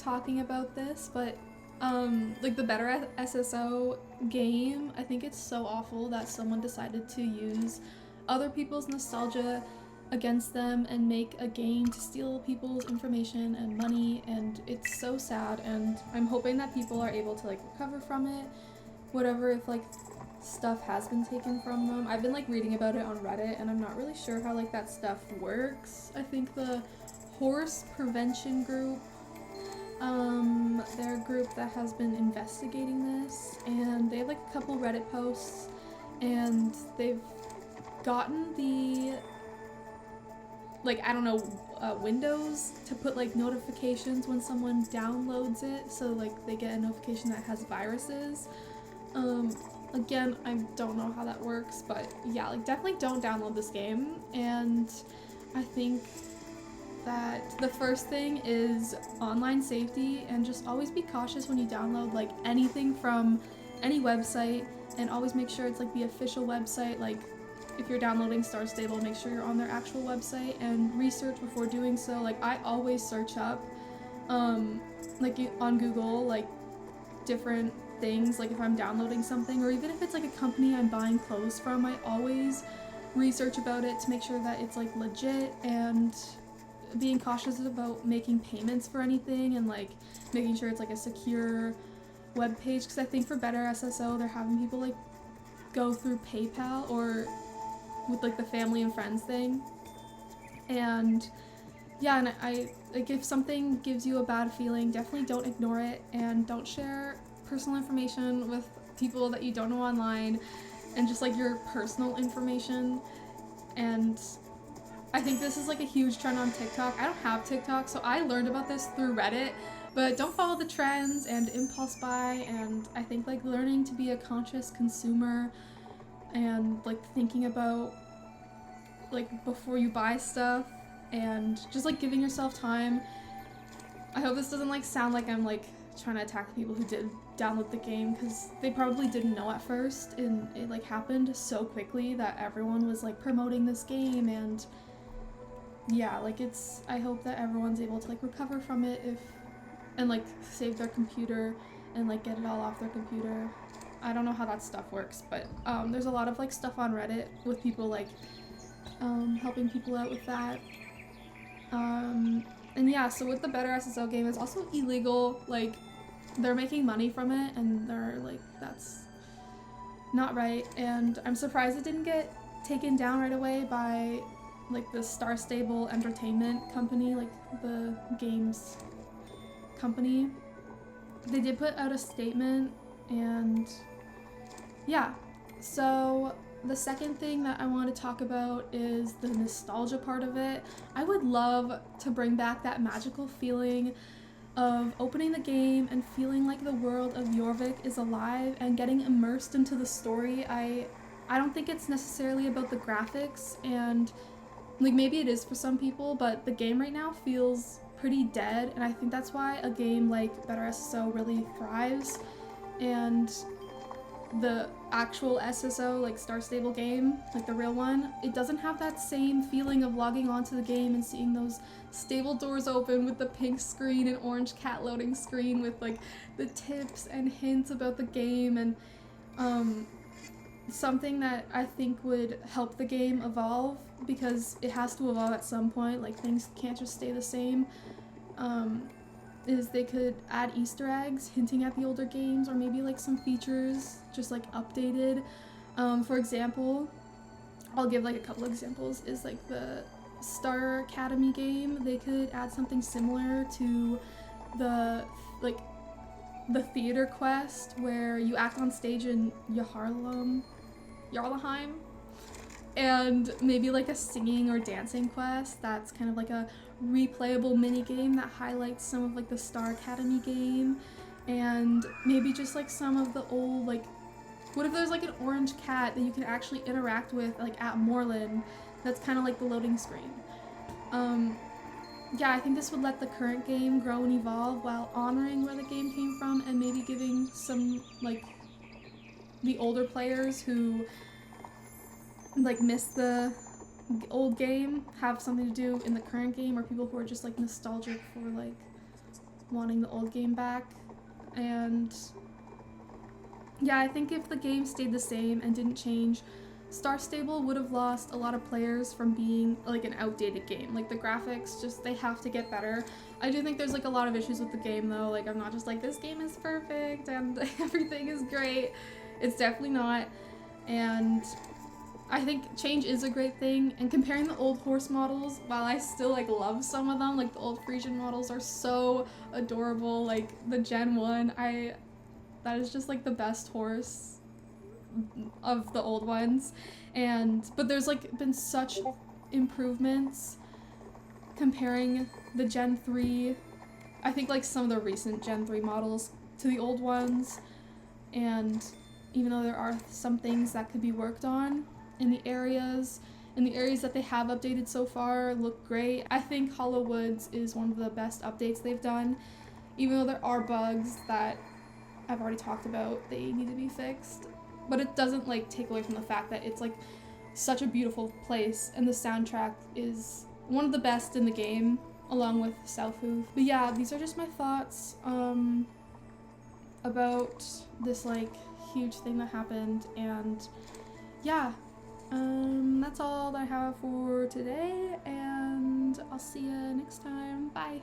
talking about this, but like the better SSO game, I think it's so awful that someone decided to use other people's nostalgia against them and make a game to steal people's information and money, and it's so sad, and I'm hoping that people are able to like recover from it, whatever, if like stuff has been taken from them. I've been like reading about it on Reddit, and I'm not really sure how like that stuff works. I think the horse prevention group, they're a group that has been investigating this, and they have like a couple Reddit posts, and they've gotten the like, I don't know, Windows to put like notifications when someone downloads it, so like they get a notification that has viruses. Again, I don't know how that works, but yeah, like definitely don't download this game. And I think that the first thing is online safety, and just always be cautious when you download like anything from any website, and always make sure it's like the official website. Like if you're downloading Star Stable, make sure you're on their actual website and research before doing so. Like I always search up like on Google like different things, like if I'm downloading something, or even if it's like a company I'm buying clothes from, I always research about it to make sure that it's like legit, and being cautious about making payments for anything, and like making sure it's like a secure web page, because I think for better SSO they're having people like go through PayPal or with like the family and friends thing. And yeah, and I like, if something gives you a bad feeling, definitely don't ignore it, and don't share personal information with people that you don't know online, and just like your personal information. And I think this is like a huge trend on TikTok. I don't have TikTok, so I learned about this through Reddit, but don't follow the trends and impulse buy. And I think like learning to be a conscious consumer, and like thinking about like before you buy stuff, and just like giving yourself time. I hope this doesn't like sound like I'm like trying to attack the people who did download the game, because they probably didn't know at first, and it like happened so quickly that everyone was like promoting this game. And yeah, like it's, I hope that everyone's able to like recover from it, if and like save their computer and like get it all off their computer. I don't know how that stuff works, but there's a lot of like stuff on Reddit with people like helping people out with that. And yeah, so with the better SSO game, it's also illegal. Like they're making money from it, and they're like, that's not right. And I'm surprised it didn't get taken down right away by like the Star Stable Entertainment company, like the games company. They did put out a statement, and yeah. So the second thing that I want to talk about is the nostalgia part of it. I would love to bring back that magical feeling of opening the game and feeling like the world of Jorvik is alive and getting immersed into the story. I don't think it's necessarily about the graphics, and like maybe it is for some people, but the game right now feels pretty dead, and I think that's why a game like Better SSO really thrives. And the actual SSO, like Star Stable game, like the real one, it doesn't have that same feeling of logging onto the game and seeing those stable doors open with the pink screen and orange cat loading screen with like the tips and hints about the game. And something that I think would help the game evolve, because it has to evolve at some point, like things can't just stay the same, is they could add Easter eggs hinting at the older games, or maybe like some features just like updated. For example, I'll give like a couple examples, is like the Star Academy game. They could add something similar to the like the theater quest where you act on stage in Yarlheim, and maybe like a singing or dancing quest that's kind of like a replayable mini game that highlights some of like the Star Academy game. And maybe just like some of the old, like, what if there's like an orange cat that you can actually interact with like at Moreland, that's kind of like the loading screen. Yeah, I think this would let the current game grow and evolve while honoring where the game came from, and maybe giving some like the older players who like miss the old game have something to do in the current game, or people who are just like nostalgic for like wanting the old game back. And yeah, I think if the game stayed the same and didn't change, Star Stable would have lost a lot of players from being like an outdated game. Like the graphics, just they have to get better. I do think there's like a lot of issues with the game though. Like I'm not just like this game is perfect and everything is great. It's definitely not. And I think change is a great thing, and comparing the old horse models, while I still like love some of them, like the old Frisian models are so adorable. Like the Gen 1, that is just like the best horse of the old ones. But there's like been such improvements comparing the Gen 3, I think like some of the recent Gen 3 models to the old ones, and even though there are some things that could be worked on in the areas that they have updated so far look great. I think Hollow Woods is one of the best updates they've done, even though there are bugs that I've already talked about, they need to be fixed. But it doesn't like take away from the fact that it's like such a beautiful place, and the soundtrack is one of the best in the game, along with Southhoof. But yeah, these are just my thoughts about this like huge thing that happened, and yeah, that's all that I have for today, and I'll see you next time. Bye.